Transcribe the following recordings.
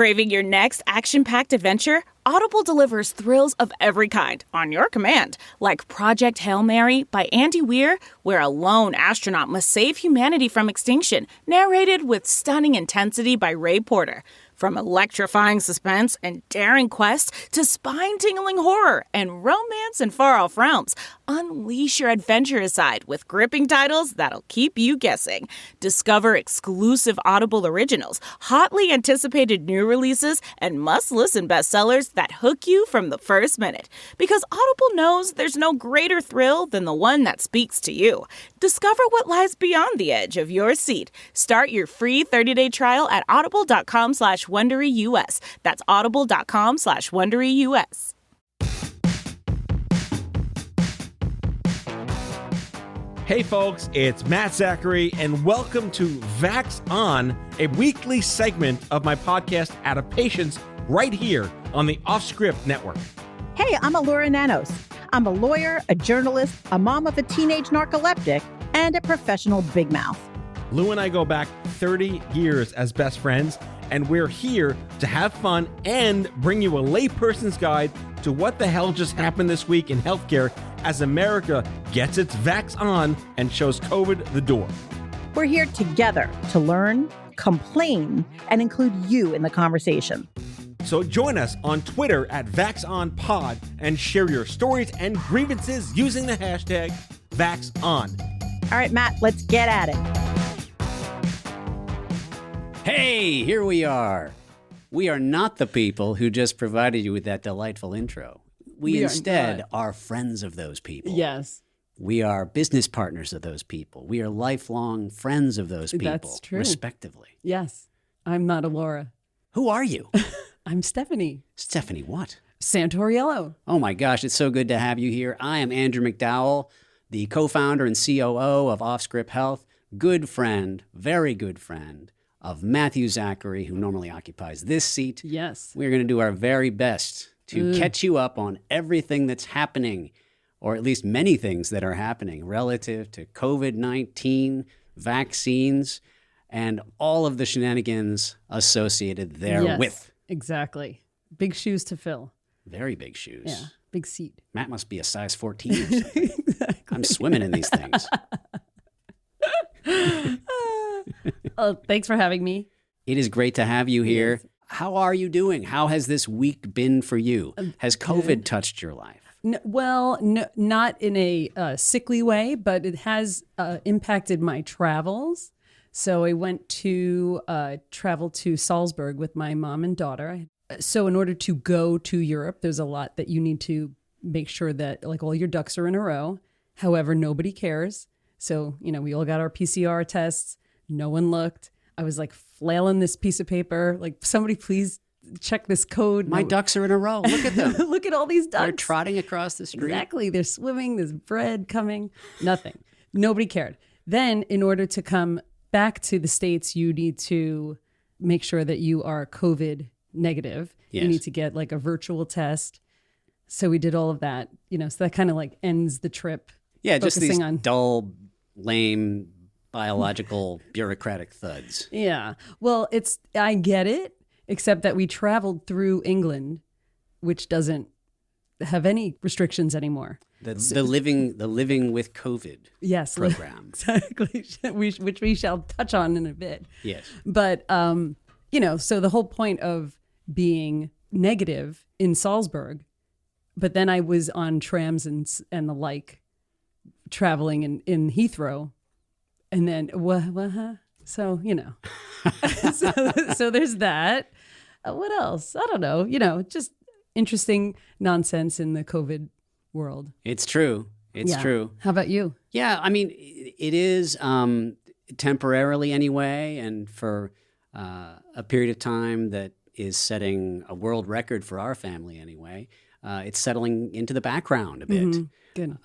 Craving your next action-packed adventure? Audible delivers thrills of every kind on your command, like Project Hail Mary by Andy Weir, where a lone astronaut must save humanity from extinction, narrated with stunning intensity by Ray Porter. From electrifying suspense and daring quest to spine-tingling horror and romance in far-off realms, unleash your adventurous side with gripping titles that'll keep you guessing. Discover exclusive Audible originals, hotly anticipated new releases, and must-listen bestsellers that hook you from the first minute. Because Audible knows there's no greater thrill than the one that speaks to you. Discover what lies beyond the edge of your seat. Start your free 30-day trial at audible.com/WonderyUS. That's audible.com/WonderyUS. Hey folks, it's Matt Zachary, and welcome to Vax On, a weekly segment of my podcast Adaptations, right here on the Offscript Network. Hey, I'm Alora Nanos. I'm a lawyer, a journalist, a mom of a teenage narcoleptic, and a professional big mouth. Lou and I go back 30 years as best friends, and we're here to have fun and bring you a layperson's guide to what the hell just happened this week in healthcare as America gets its Vax on and shows COVID the door. We're here together to learn, complain, and include you in the conversation. So join us on Twitter at VaxOnPod and share your stories and grievances using the hashtag VaxOn. All right, Matt, let's get at it. Hey, here we are. We are not the people who just provided you with that delightful intro. We instead are friends of those people. Yes. We are business partners of those people. We are lifelong friends of those people. That's true. Respectively. Yes. I'm not Alora. Who are you? I'm Stephanie. Stephanie what? Santoriello. Oh my gosh, it's so good to have you here. I am Andrew McDowell, the co-founder and COO of Offscript Health, good friend, very good friend of Matthew Zachary, who normally occupies this seat. Yes. We're going to do our very best to catch you up on everything that's happening, or at least many things that are happening relative to COVID-19, vaccines, and all of the shenanigans associated therewith. Yes, exactly. Big shoes to fill. Very big shoes. Yeah, big seat. Matt must be a size 14 or something. Exactly. I'm swimming in these things. Oh, thanks for having me. It is great to have you here. Yes. How are you doing? How has this week been for you? Has COVID touched your life? No, not in a sickly way, but it has impacted my travels. So I went to travel to Salzburg with my mom and daughter. So in order to go to Europe, there's a lot that you need to make sure that like all your ducks are in a row. However, nobody cares. So, we all got our PCR tests. No one looked. I was like flailing this piece of paper, like, somebody please check this code. My ducks are in a row. Look at them. Look at all these ducks. They're trotting across the street. Exactly. They're swimming. There's bread coming. Nothing. Nobody cared. Then in order to come back to the States, you need to make sure that you are COVID negative. Yes. You need to get like a virtual test. So we did all of that, so that kind of like ends the trip. Yeah, just these on dull, lame, biological, bureaucratic thuds. Yeah. Well, I get it, except that we traveled through England, which doesn't have any restrictions anymore. The living with COVID program. Exactly, which we shall touch on in a bit. Yes. But, so the whole point of being negative in Salzburg, but then I was on trams and the like, traveling in Heathrow. And then, so, so there's that. What else? I don't know, just interesting nonsense in the COVID world. It's true. It's true. How about you? Yeah, I mean, it is temporarily anyway, and for a period of time that is setting a world record for our family anyway. It's settling into the background a bit. Mm-hmm. Good.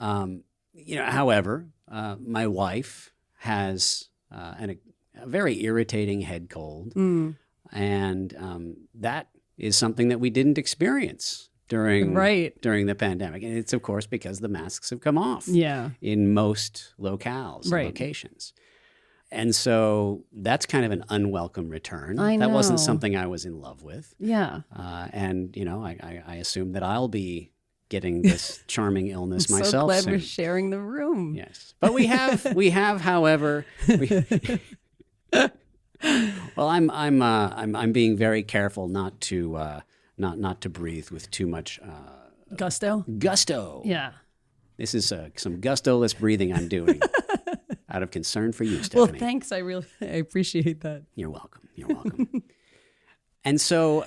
However, my wife has a very irritating head cold, and that is something that we didn't experience during the pandemic. And it's, of course, because the masks have come off in most locales and locations. And so that's kind of an unwelcome return. I That wasn't know. something I was in love with. Yeah. And, I assume that I'll be getting this charming illness I'm myself so glad soon. we're sharing the room. Yes. But we have, however, well, I'm being very careful not to breathe with too much Gusto? gusto. Yeah. This is some gusto-less breathing I'm doing out of concern for you, Well, Stephanie. thanks. I appreciate that. You're welcome. You're welcome. And so,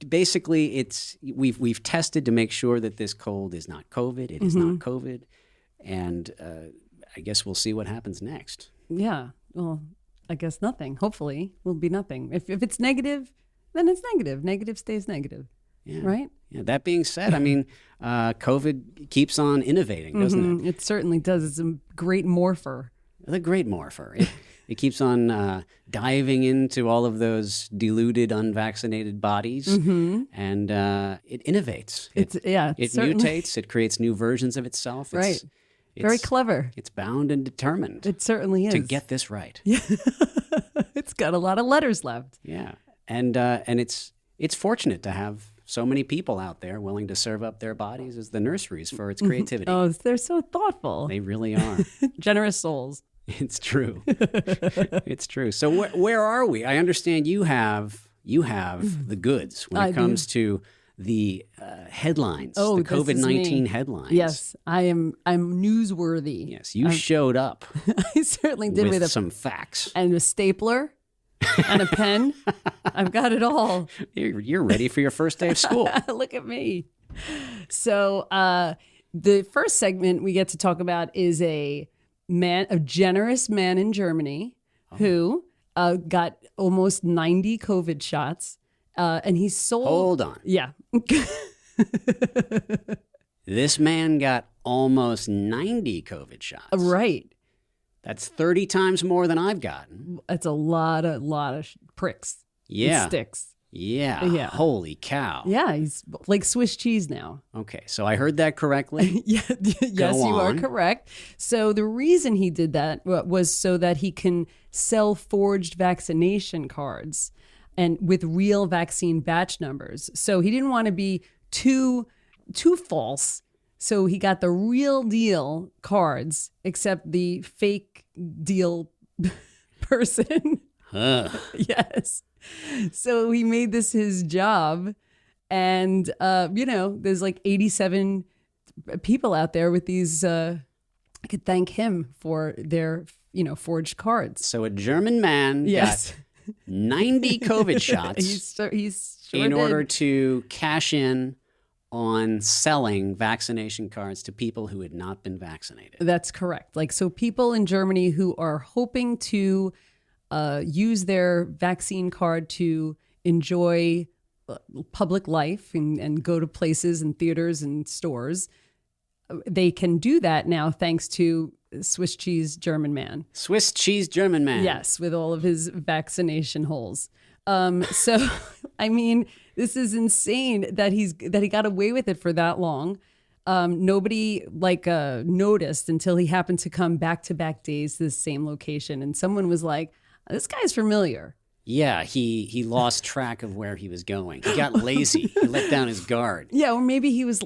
basically, we've tested to make sure that this cold is not COVID. It is not COVID, and I guess we'll see what happens next. Yeah. Well, I guess nothing. Hopefully, will be nothing. If it's negative, then it's negative. Negative stays negative. Yeah. Right? Yeah. That being said, I mean, COVID keeps on innovating, doesn't it? It certainly does. It's a great morpher. The great morpher. It keeps on diving into all of those deluded, unvaccinated bodies, and it innovates. It certainly. mutates. It creates new versions of itself. Right. Very clever. It's bound and determined It certainly is. to get this right. It's got a lot of letters left. Yeah, and it's fortunate to have so many people out there willing to serve up their bodies as the nurseries for its creativity. Oh, they're so thoughtful. They really are. Generous souls. It's true. It's true. So where are we? I understand you have the goods when it comes to the headlines, Oh, the this is COVID-19 me. headlines. Yes, I'm newsworthy. Yes, you showed up I certainly did with with some facts. a stapler and a pen. I've got it all. You're ready for your first day of school. Look at me. So the first segment we get to talk about is a generous man in Germany who got almost 90 COVID shots, and he sold. Hold on. Yeah. This man got almost 90 COVID shots. Right. That's 30 times more than I've gotten. That's a lot of pricks. Yeah. And sticks. Yeah. Yeah. Holy cow. Yeah, he's like Swiss cheese now. Okay, so I heard that correctly. Yeah, yes, you are on. correct. So the reason he did that was so that he can sell forged vaccination cards and with real vaccine batch numbers. So he didn't want to be too false. So he got the real deal cards, except the fake deal person. Yes. So he made this his job. And, there's like 87 people out there with these. I could thank him for their, forged cards. So a German man Yes. got 90 COVID shots He's sure in did. order to cash in on selling vaccination cards to people who had not been vaccinated. That's correct. So people in Germany who are hoping to use their vaccine card to enjoy public life and go to places and theaters and stores, they can do that now thanks to Swiss cheese German man. Swiss cheese German man. Yes, with all of his vaccination holes. So, I mean, this is insane that he got away with it for that long. Nobody noticed until he happened to come back-to-back days to the same location, and someone was like, "This guy's familiar." Yeah, he lost track of where he was going. He got lazy. He let down his guard. Yeah, or maybe he was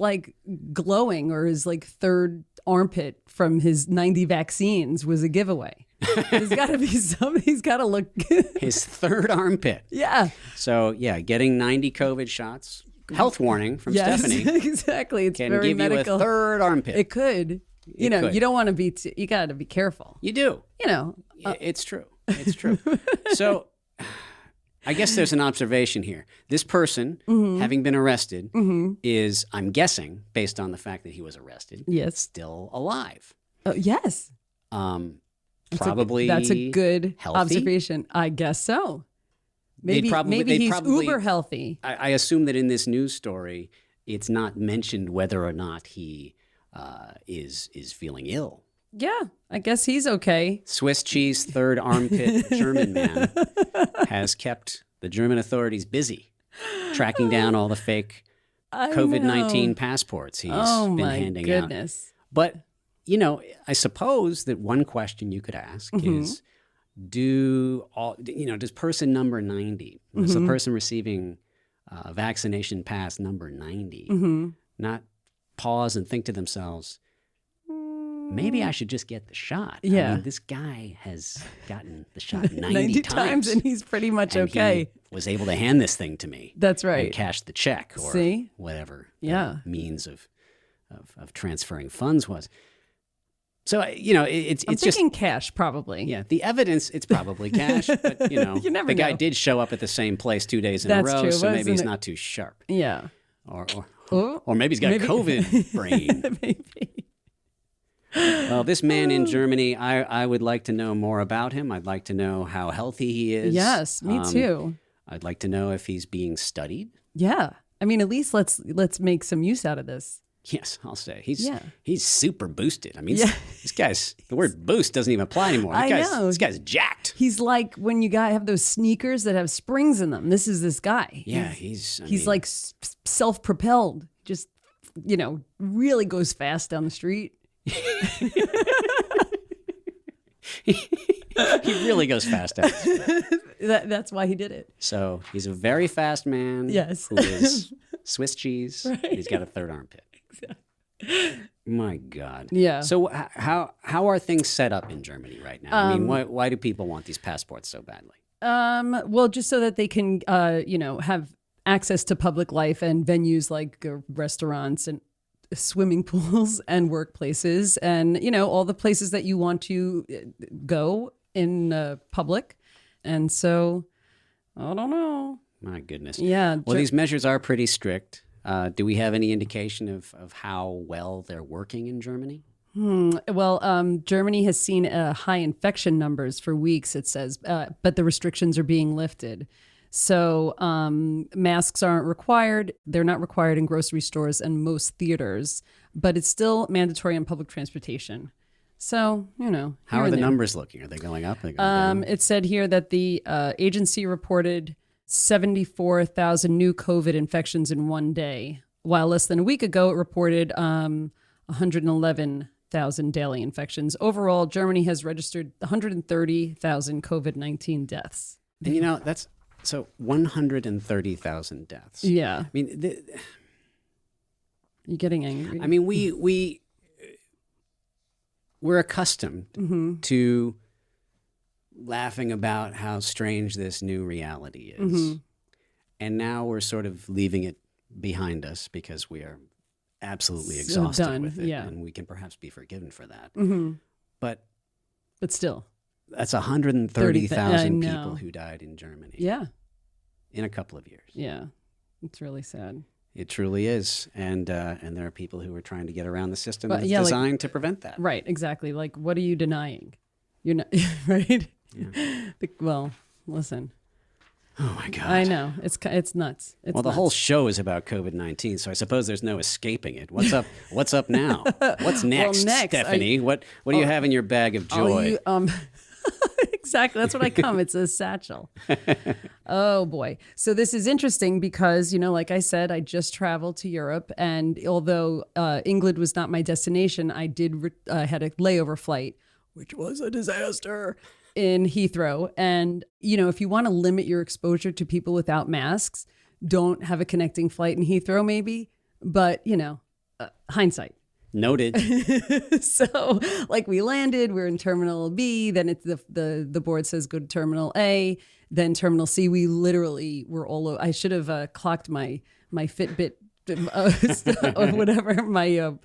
glowing, or his third armpit from his 90 vaccines was a giveaway. There's got to be something. He's got to look. His third armpit. Yeah. So, yeah, getting 90 COVID shots. Health warning from Yes, Stephanie. exactly. It's Can very give medical. you a third armpit. It could. You could. don't want to be. You got to be careful. You do. It's true. It's true. So I guess there's an observation here. This person, having been arrested, is, I'm guessing, based on the fact that he was arrested, Yes. still alive. Yes. Probably That's a good healthy? observation. I guess so. Maybe they'd he's probably- uber healthy. I assume that in this news story, it's not mentioned whether or not he is feeling ill. Yeah, I guess he's okay. Swiss cheese third armpit German man has kept the German authorities busy tracking down all the fake COVID-19 passports he's been handing out. Goodness. But, I suppose that one question you could ask is, does person number 90, does the person receiving vaccination pass number 90 not pause and think to themselves, maybe I should just get the shot? Yeah. I mean, this guy has gotten the shot 90 times, and he's pretty much and okay. He was able to hand this thing to me. That's right. And cash the check or See? whatever Yeah. the means of transferring funds was. So, it's I'm just thinking cash, probably. Yeah, the evidence, it's probably cash, but, You never the guy know. did show up at the same place 2 days in That's a row, true. so maybe Wasn't he's it- not too sharp. Yeah. Or maybe he's got COVID brain. Maybe. Well, this man in Germany, I would like to know more about him. I'd like to know how healthy he is. Yes, me too. I'd like to know if he's being studied. Yeah. I mean, at least let's make some use out of this. Yes, I'll say. Yeah. He's super boosted. I mean, Yeah. the word boost doesn't even apply anymore. I know. This guy's jacked. He's like when you have those sneakers that have springs in them. This is this guy. Yeah, he's I mean, like self-propelled. Just, really goes fast down the street. he really goes fast out. That's why he did it. So he's a very fast man. Yes. Who is Swiss cheese. Right. He's got a third armpit. My God. Yeah. So how are things set up in Germany right now? I mean, why do people want these passports so badly? Well, just so that they can, have access to public life and venues like restaurants and swimming pools and workplaces and, all the places that you want to go in public. And so, I don't know. My goodness. Yeah. Well, these measures are pretty strict. Do we have any indication of how well they're working in Germany? Well, Germany has seen high infection numbers for weeks, it says, but the restrictions are being lifted. So masks aren't required. They're not required in grocery stores and most theaters, but it's still mandatory in public transportation. So, How are the numbers looking? Are they going up? Are they going down? It said here that the agency reported 74,000 new COVID infections in one day, while less than a week ago it reported 111,000 daily infections. Overall, Germany has registered 130,000 COVID-19 deaths. And that's so 130,000 deaths. Yeah. I mean, You're getting angry. I mean, we're accustomed to laughing about how strange this new reality is. And now we're sort of leaving it behind us because we are absolutely exhausted done, with it. yeah. And we can perhaps be forgiven for that. But still. That's 130,000 I know. people who died in Germany Yeah. in a couple of years. Yeah. It's really sad. It truly is. And there are people who are trying to get around the system But, that's yeah, designed to prevent that. Right. Exactly. Like, what are you denying? You're not, right? Yeah. Well, listen. Oh, my God. I know. It's nuts. It's Well, the nuts. whole show is about COVID-19, so I suppose there's no escaping it. What's up? What's up now? What's next, next, Stephanie? What do you have in your bag of joy? Exactly. That's what I come. It's a satchel. Oh, boy. So this is interesting because, like I said, I just traveled to Europe. And although England was not my destination, I did had a layover flight, which was a disaster, in Heathrow. And, if you want to limit your exposure to people without masks, don't have a connecting flight in Heathrow, maybe. But, hindsight. Noted. So, we landed, we're in Terminal B, then it's the board says go to Terminal A, then Terminal C. We literally were all over. I should have clocked my Fitbit, or whatever, my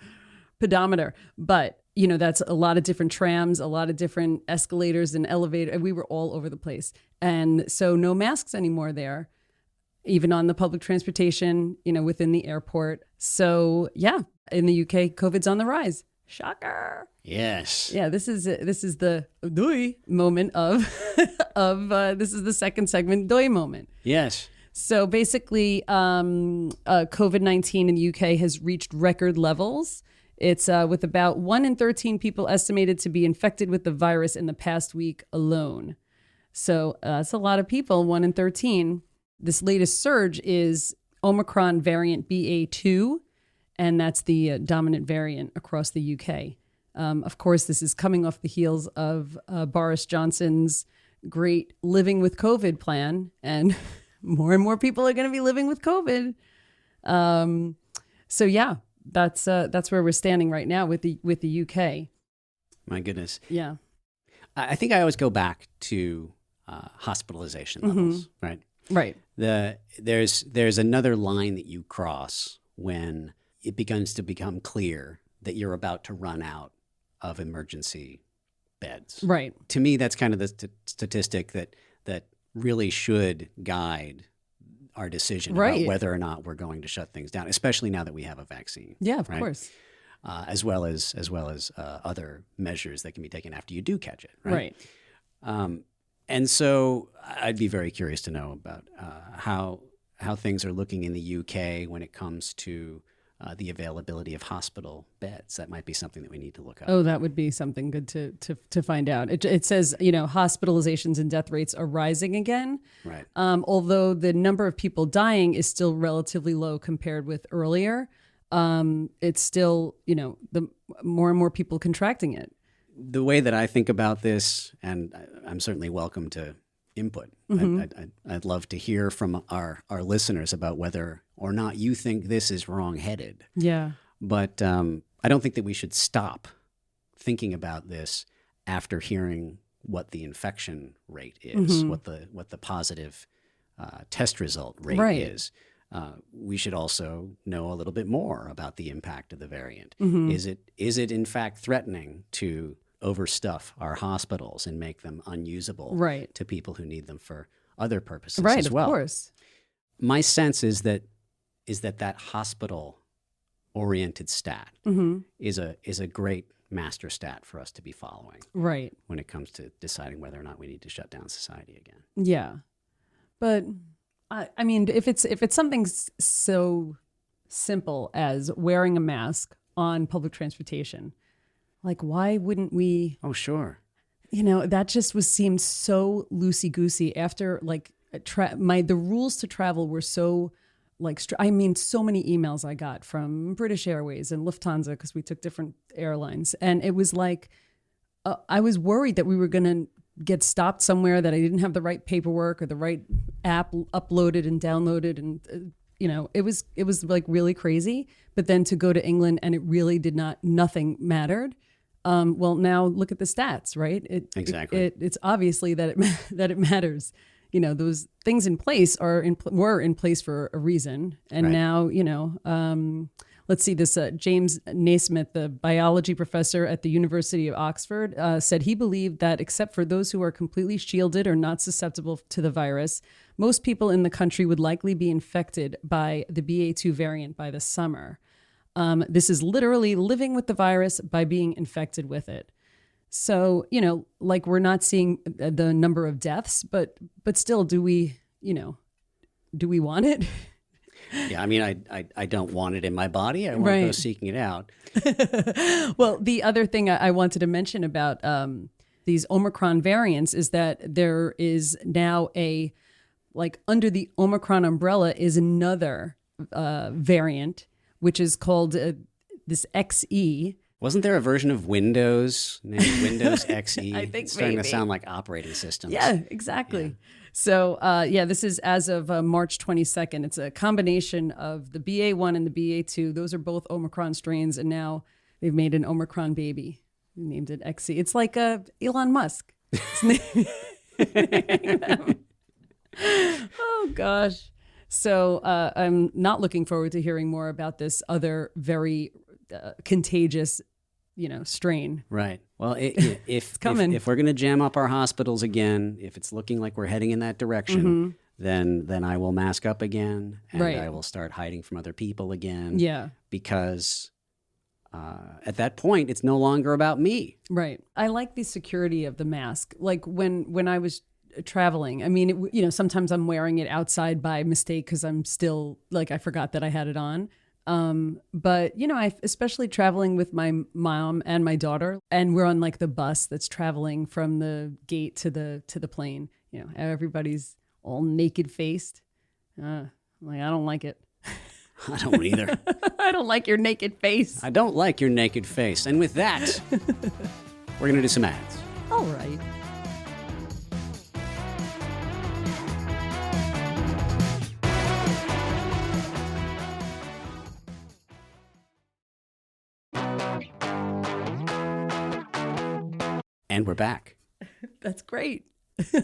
pedometer. But, that's a lot of different trams, a lot of different escalators and elevators. We were all over the place. And so no masks anymore there, even on the public transportation, within the airport. So, yeah. In the UK, COVID's on the rise. Shocker. Yes. Yeah, this is the doi moment of this is the second segment doi moment. Yes. So basically, COVID-19 in the UK has reached record levels. It's with about 1 in 13 people estimated to be infected with the virus in the past week alone. So that's a lot of people, 1 in 13. This latest surge is Omicron variant BA2. And that's the dominant variant across the UK. Of course, this is coming off the heels of Boris Johnson's great living with COVID plan, and more people are going to be living with COVID. So yeah, that's where we're standing right now with the UK. My goodness. Yeah. I think I always go back to hospitalization levels, right? Right. There's another line that you cross when it begins to become clear that you're about to run out of emergency beds. Right. To me, that's kind of the statistic that really should guide our decision about whether or not we're going to shut things down, especially now that we have a vaccine. Yeah, of right? course. As well as other measures that can be taken after you do catch it. Right. And so I'd be very curious to know about how things are looking in the UK when it comes to the availability of hospital beds. That might be something that we need to look up. Oh, that would be something good to find out. It says, hospitalizations and death rates are rising again. Right. Although the number of people dying is still relatively low compared with earlier. It's still, the more and more people contracting it. The way that I think about this, and I'm certainly welcome to input. I'd love to hear from our listeners about whether or not you think this is wrong-headed. Yeah. But I don't think that we should stop thinking about this after hearing what the infection rate is, what the positive test result rate is. We should also know a little bit more about the impact of the variant. Is it in fact threatening to overstuff our hospitals and make them unusable to people who need them for other purposes as well? Of course. My sense is that hospital-oriented stat is a great master stat for us to be following. Right. When it comes to deciding whether or not we need to shut down society again. Yeah. But I mean, if it's something so simple as wearing a mask on public transportation, like, why wouldn't we? Oh, sure. That just seemed so loosey-goosey after, like, the rules to travel were so, like, so many emails I got from British Airways and Lufthansa because we took different airlines. And it was like, I was worried that we were going to get stopped somewhere, that I didn't have the right paperwork or the right app uploaded and downloaded. And, it was like really crazy. But then to go to England and it really nothing mattered. Well, now look at the stats, right? Exactly. It's obviously that it matters. Those things in place were in place for a reason. And now, let's see this, James Naismith, the biology professor at the University of Oxford, said he believed that except for those who are completely shielded or not susceptible to the virus, most people in the country would likely be infected by the BA2 variant by the summer. This is literally living with the virus by being infected with it. So, like, we're not seeing the number of deaths, but still, do we want it? Yeah, I mean, I don't want it in my body. I want to go seeking it out. Well, the other thing I wanted to mention about these Omicron variants is that there is now under the Omicron umbrella is another variant, which is called this XE. Wasn't there a version of Windows named Windows XE? I think it's starting maybe to sound like operating systems. Yeah, exactly. Yeah. So, this is as of March 22nd. It's a combination of the BA1 and the BA2. Those are both Omicron strains, and now they've made an Omicron baby. They named it XE. It's like Elon Musk. Oh, gosh. So I'm not looking forward to hearing more about this other very contagious, strain. Right. Well, if we're going to jam up our hospitals again, if it's looking like we're heading in that direction, then I will mask up again, and I will start hiding from other people again. Yeah. Because at that point, it's no longer about me. Right. I like the security of the mask. Like when I was traveling, I mean, sometimes I'm wearing it outside by mistake because I'm still I forgot that I had it on. But I especially traveling with my mom and my daughter, and we're on the bus that's traveling from the gate to the plane. Everybody's all naked faced. I don't like it. I don't either. I don't like your naked face. I don't like your naked face. And with that, we're going to do some ads. All right. And we're back That's great.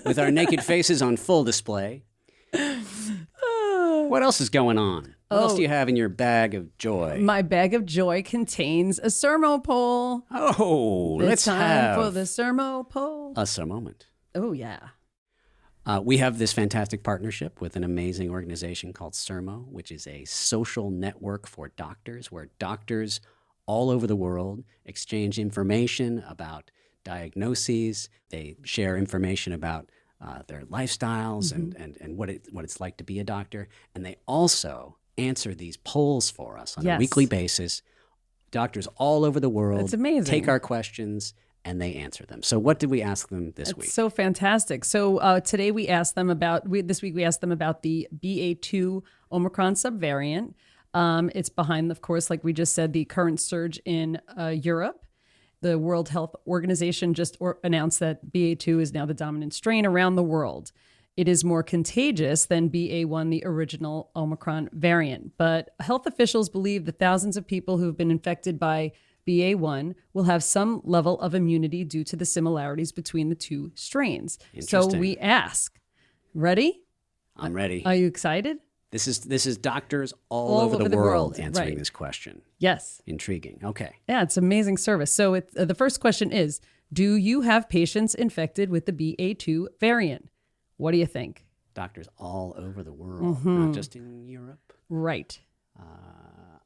with our naked faces on full display. What else is going on? What else do you have in your bag of joy? My bag of joy contains a sermo poll. Oh, let's It's time have for the sermo poll. us a moment. Oh, yeah. We have this fantastic partnership with an amazing organization called CERMO, which is a social network for doctors, where doctors all over the world exchange information about diagnoses. They share information about their lifestyles and what it's like to be a doctor. And they also answer these polls for us on a weekly basis. Doctors all over the world It's amazing. take our questions and they answer them. So what did we ask them this week? So fantastic. So today we asked them about, this week we asked them about the BA2 Omicron subvariant. It's behind, of course, like we just said, the current surge in Europe. The World Health Organization just announced that BA2 is now the dominant strain around the world. It is more contagious than BA1, the original Omicron variant. But health officials believe that thousands of people who have been infected by BA1 will have some level of immunity due to the similarities between the two strains. So we ask, ready? I'm ready. Are you excited? This is doctors all over the world answering right. this question. Yes. Intriguing. Okay. Yeah, it's amazing service. So the first question is, do you have patients infected with the BA2 variant? What do you think? Doctors all over the world, not just in Europe. Right.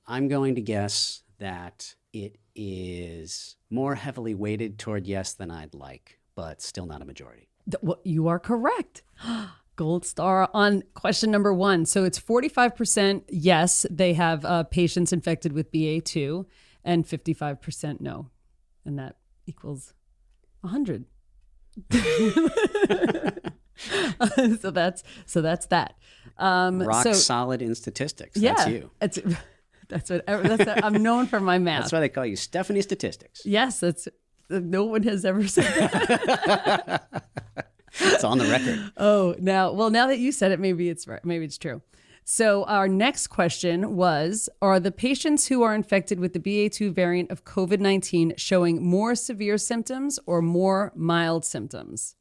I'm going to guess that it is more heavily weighted toward yes than I'd like, but still not a majority. Well, you are correct. Gold star on question number 1. So it's 45% yes, they have patients infected with BA2, and 55% no. And that equals 100. So that's that. Rock solid in statistics. Yeah, That's you. That's what I'm known for my math. That's why they call you Stephanie Statistics. Yes, that's no one has ever said that. It's on the record. Oh, now that you said it, maybe it's right. Maybe it's true. So our next question was, are the patients who are infected with the BA2 variant of COVID-19 showing more severe symptoms or more mild symptoms?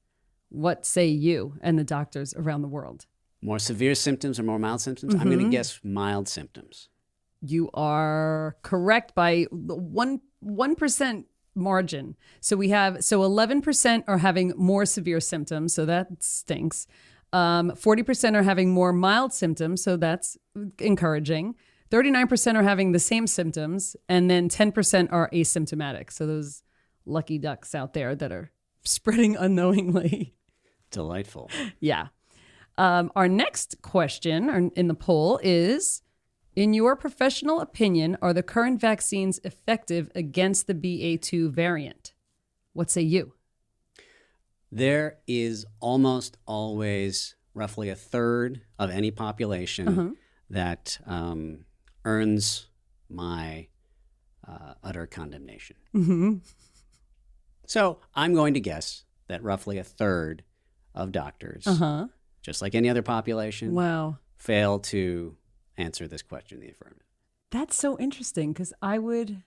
What say you and the doctors around the world? More severe symptoms or more mild symptoms? I'm going to guess mild symptoms. You are correct by 1% margin. So 11% are having more severe symptoms, so that stinks. 40% are having more mild symptoms, so that's encouraging. 39% are having the same symptoms, and then 10% are asymptomatic. So those lucky ducks out there that are spreading unknowingly. Delightful. Yeah. Our next question in the poll is, in your professional opinion, are the current vaccines effective against the BA2 variant? What say you? There is almost always roughly a third of any population that earns my utter condemnation. Mm-hmm. So I'm going to guess that roughly a third of doctors, just like any other population, Wow. fail to answer this question in the affirmative. That's so interesting, because I would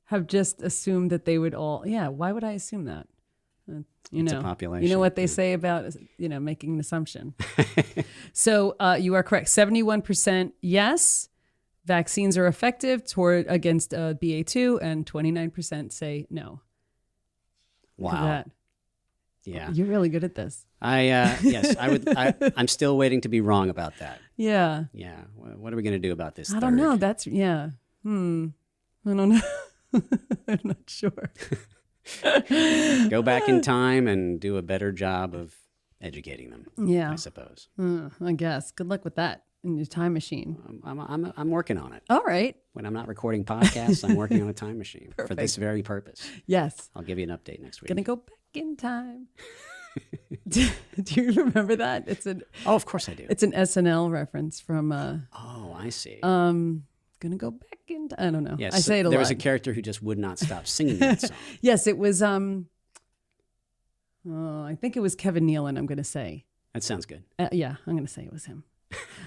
have just assumed that they would all, why would I assume that? It's a population. You know what they say about, making an assumption. So you are correct. 71% yes, vaccines are effective against BA2, and 29% say no. Wow. Yeah. You're really good at this. Yes, I would. I'm still waiting to be wrong about that. Yeah. Yeah. What are we going to do about this? I don't know. That's, I don't know. I'm not sure. Go back in time and do a better job of educating them. Yeah. I suppose. I guess. Good luck with that in your time machine. I'm working on it. All right. When I'm not recording podcasts, I'm working on a time machine for this very purpose. Yes. I'll give you an update next week. Gonna go back in time. Do you remember that? Oh, of course I do. It's an SNL reference from. Oh, I see. Gonna go back in time. I don't know. Yes, I say it a lot. There was a character who just would not stop singing that song. Yes, it was. I think it was Kevin Nealon. I'm gonna say. That sounds good. Yeah, I'm gonna say it was him.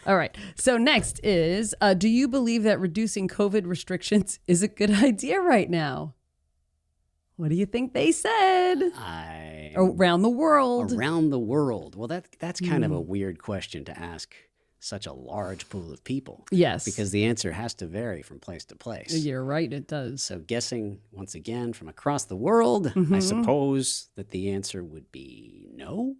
All right. So next is, do you believe that reducing COVID restrictions is a good idea right now? What do you think they said? Around the world. Around the world. Well, that's kind of a weird question to ask such a large pool of people. Yes. Because the answer has to vary from place to place. You're right, it does. So guessing, once again, from across the world, I suppose that the answer would be no?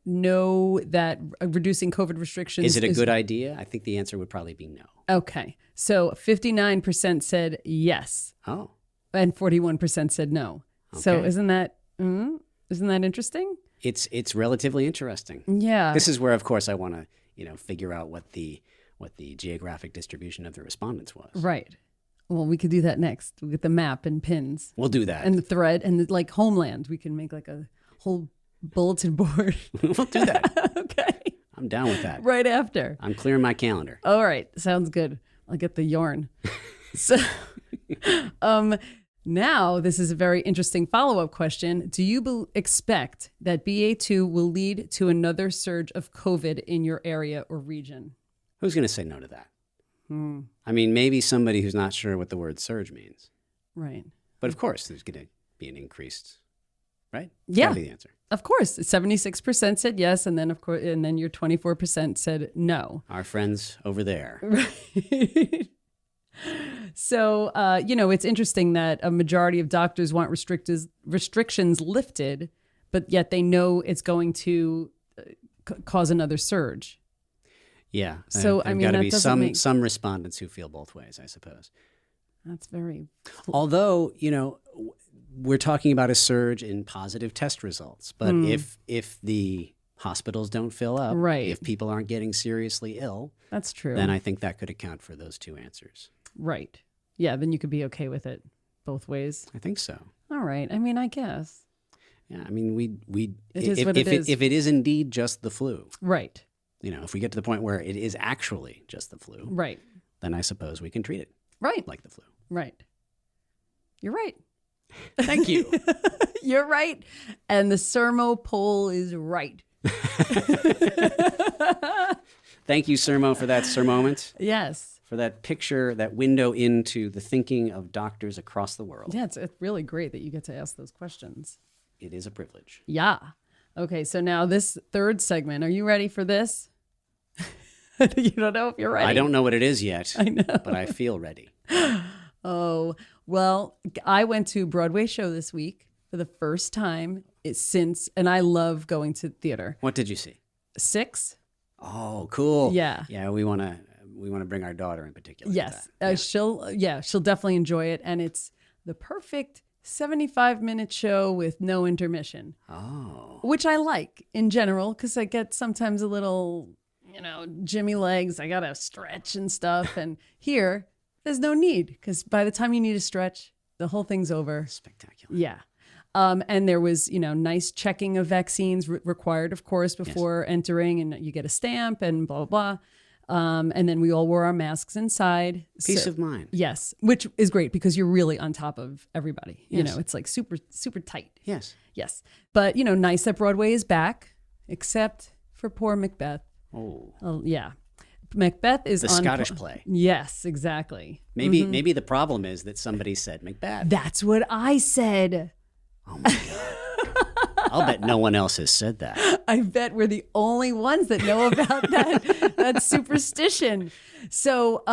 No, that reducing COVID restrictions. Is it a good idea? I think the answer would probably be no. Okay. So 59% said yes. Oh. And 41% said no. Okay. So isn't that interesting? It's relatively interesting. Yeah. This is where, of course, I want to figure out what the geographic distribution of the respondents was. Right. Well, we could do that next. We'll get the map and pins. We'll do that. And the thread and like Homeland. We can make like a whole bulletin board. We'll do that. Okay. I'm down with that. Right after. I'm clearing my calendar. All right. Sounds good. I'll get the yarn. So now this is a very interesting follow-up question. Do you expect that BA2 will lead to another surge of COVID in your area or region? Who's going to say no to that? I mean, maybe somebody who's not sure what the word surge means. Right. But of course, there's going to be an increased, right? Yeah. That'd be the answer. Of course, 76% said yes, and then your 24% said no. Our friends over there. Right. So, it's interesting that a majority of doctors want restrictions lifted, but yet they know it's going to cause another surge. Yeah. So, there's got to be make... some respondents who feel both ways, I suppose. That's very... Although, we're talking about a surge in positive test results. But if the hospitals don't fill up, right. if people aren't getting seriously ill, that's true. Then I think that could account for those two answers. Right. Yeah, then you could be okay with it both ways. I think so. All right. I mean, I guess. Yeah, I mean, if it is indeed just the flu. Right. If we get to the point where it is actually just the flu, right, then I suppose we can treat it right like the flu. Right. You're right. Thank you. You're right. And the Sermo poll is right. Thank you, Sermo, for that Sermoment. Yes. For that picture, that window into the thinking of doctors across the world. Yeah, it's really great that you get to ask those questions. It is a privilege. Yeah. Okay, so now this third segment. Are you ready for this? You don't know if you're ready. I don't know what it is yet. I know. But I feel ready. Oh, well, I went to a Broadway show this week for the first time and I love going to theater. What did you see? 6. Oh, cool. Yeah. Yeah, we want to bring our daughter in particular. Yes. Yeah. She'll definitely enjoy it. And it's the perfect 75-minute show with no intermission. Oh. Which I like in general because I get sometimes a little, Jimmy legs. I got to stretch and stuff. And here, there's no need because by the time you need to stretch, the whole thing's over. Spectacular. Yeah. And there was, nice checking of vaccines required, of course, before entering, and you get a stamp and blah, blah, blah. And then we all wore our masks inside. Peace of mind. Yes, which is great because you're really on top of everybody. Yes. It's like super, super tight. Yes. Yes. But, nice that Broadway is back, except for poor Macbeth. Oh. Yeah. Macbeth is the on Scottish play. Yes, exactly. Maybe the problem is that somebody said Macbeth. That's what I said. Oh my God. I'll bet no one else has said that. I bet we're the only ones that know about that superstition. So,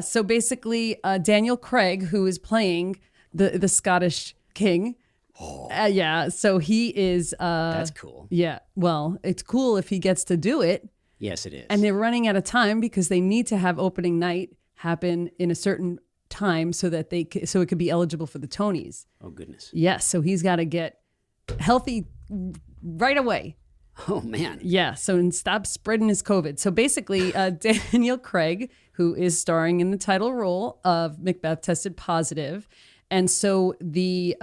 so basically Daniel Craig, who is playing the Scottish king. So he is... That's cool. Yeah, well, it's cool if he gets to do it. Yes, it is. And they're running out of time because they need to have opening night happen in a certain time so that so it could be eligible for the Tonys. Oh, goodness. Yes, so he's got to get healthy right away. Oh, man. Yeah, and stop spreading his COVID. So basically, Daniel Craig, who is starring in the title role of Macbeth, tested positive. And so the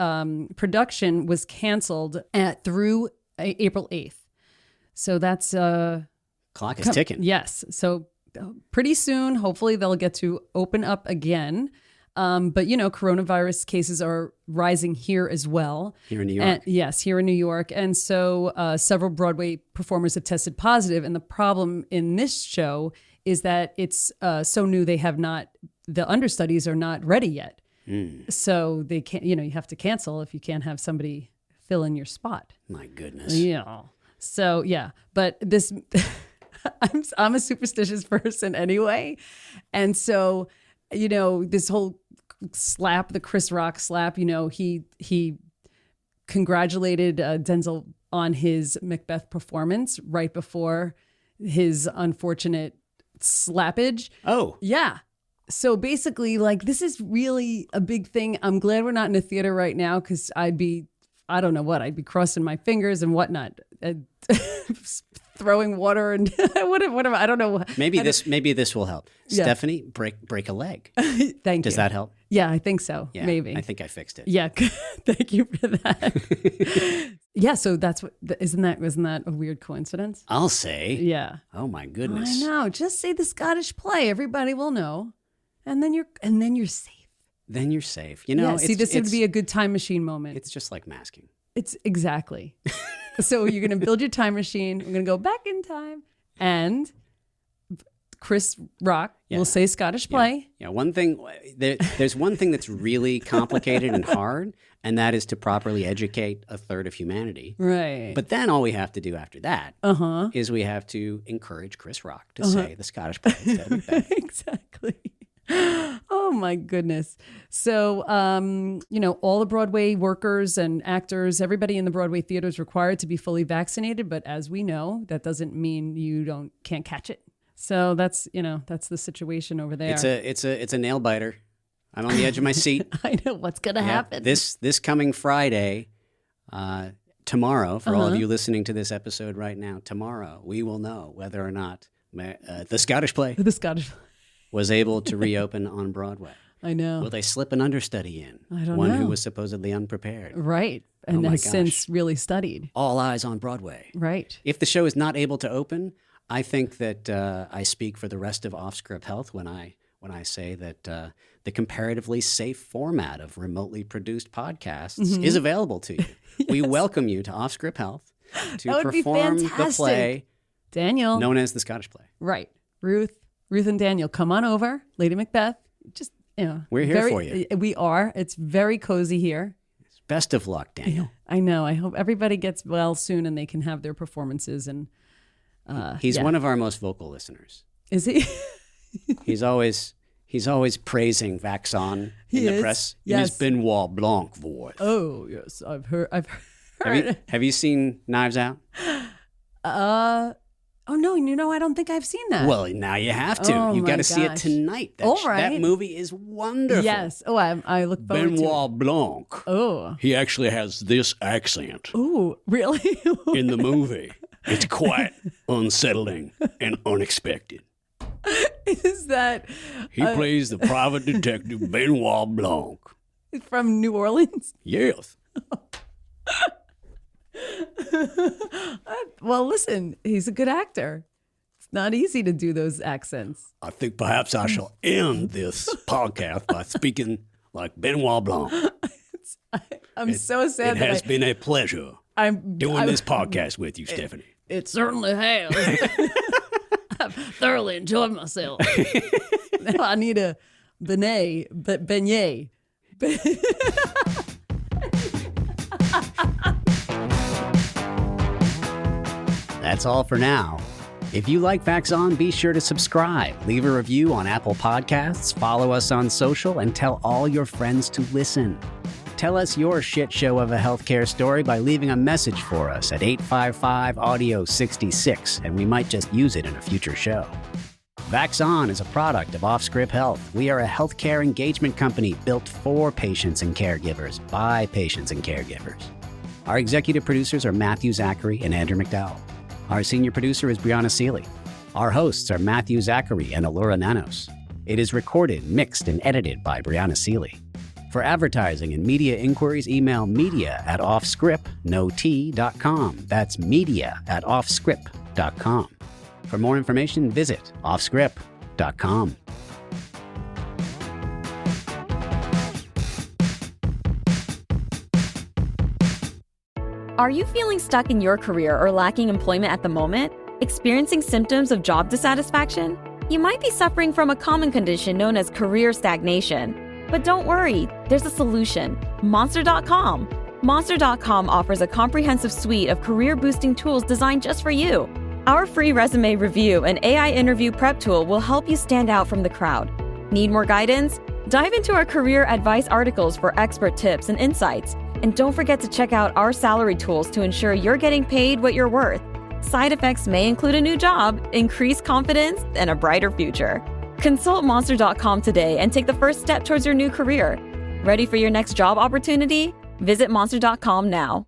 production was canceled through April 8th. So that's... Clock is ticking. Yes. So pretty soon, hopefully they'll get to open up again. But, coronavirus cases are rising here as well. Here in New York. Yes, here in New York. And so several Broadway performers have tested positive. And the problem in this show is that it's so new, the understudies are not ready yet. So they can't, you have to cancel if you can't have somebody fill in your spot. My goodness. Yeah. So yeah, but this, I'm a superstitious person anyway. And so, this whole slap, the Chris Rock slap, he congratulated Denzel on his Macbeth performance right before his unfortunate slappage. Oh. Yeah. So basically, this is really a big thing. I'm glad we're not in a theater right now, because I'd be crossing my fingers and whatnot, throwing water and whatever. I don't know. Maybe this will help. Yeah. Stephanie, break a leg. Thank you. Does that help? Yeah, I think so. Yeah, Maybe. I think I fixed it. Yeah. Thank you for that. Yeah. So that's what, isn't that a weird coincidence? I'll say. Yeah. Oh my goodness. I know. Just say the Scottish play. Everybody will know. And then you're safe. Then you're safe. This would be a good time machine moment. It's just like masking. It's exactly. So you're going to build your time machine. We're going to go back in time, and Chris Rock will say Scottish play. Yeah. One thing, there's one thing that's really complicated and hard, and that is to properly educate a third of humanity. Right. But then all we have to do after that is we have to encourage Chris Rock to say the Scottish play instead of Macbeth. Exactly. Oh my goodness. So, all the Broadway workers and actors, everybody in the Broadway theater is required to be fully vaccinated. But as we know, that doesn't mean you can't catch it. So that's the situation over there. It's a nail biter. I'm on the edge of my seat. I know what's going to happen. This coming Friday, tomorrow, for all of you listening to this episode right now, tomorrow, we will know whether or not the Scottish play was able to reopen on Broadway. I know. Will they slip an understudy in? I don't One know. who was supposedly unprepared. Right. And has since really studied. All eyes on Broadway. Right. If the show is not able to open, I think that I speak for the rest of Off-Script Health when I say that the comparatively safe format of remotely produced podcasts is available to you. Yes. We welcome you to Off-Script Health to perform the play Daniel. known as the Scottish play. Right. Ruth and Daniel, come on over. Lady Macbeth, just, we're here for you. We are. It's very cozy here. Best of luck, Daniel. I know. I hope everybody gets well soon and they can have their performances. And he's one of our most vocal listeners. Is he? He's always praising Vax On in the press. Yes. In his Benoit Blanc voice. Oh yes, I've heard. Have you seen Knives Out? Oh no, I don't think I've seen that. Well, now you have to. Oh, You've got to my see it gosh. tonight. All right. That movie is wonderful. Yes. Oh, I look forward to it. Benoit Blanc. Oh. He actually has this accent Oh, really? in the movie. It's quite unsettling and unexpected. Is that He plays the private detective Benoit Blanc. from New Orleans? Yes. Well, listen, he's a good actor. It's not easy to do those accents. I think perhaps I shall end this podcast by speaking like Benoit Blanc. I'm so sad It that has been a pleasure I'm doing this podcast with you, Stephanie. It certainly has. I've thoroughly enjoyed myself. Now I need a beignet. That's all for now. If you like Vax On, be sure to subscribe, leave a review on Apple Podcasts, follow us on social, and tell all your friends to listen. Tell us your shit show of a healthcare story by leaving a message for us at 855-AUDIO-66, and we might just use it in a future show. Vax On is a product of Off-Script Health. We are a healthcare engagement company built for patients and caregivers by patients and caregivers. Our executive producers are Matthew Zachary and Andrew McDowell. Our senior producer is Brianna Seeley. Our hosts are Matthew Zachary and Allura Nanos. It is recorded, mixed, and edited by Brianna Seeley. For advertising and media inquiries, email media@offscript.com. That's media@offscript.com. For more information, visit offscript.com. Are you feeling stuck in your career or lacking employment at the moment? Experiencing symptoms of job dissatisfaction? You might be suffering from a common condition known as career stagnation. But don't worry, there's a solution. Monster.com. Monster.com offers a comprehensive suite of career-boosting tools designed just for you. Our free resume review and AI interview prep tool will help you stand out from the crowd. Need more guidance? Dive into our career advice articles for expert tips and insights. And don't forget to check out our salary tools to ensure you're getting paid what you're worth. Side effects may include a new job, increased confidence, and a brighter future. Consult Monster.com today and take the first step towards your new career. Ready for your next job opportunity? Visit Monster.com now.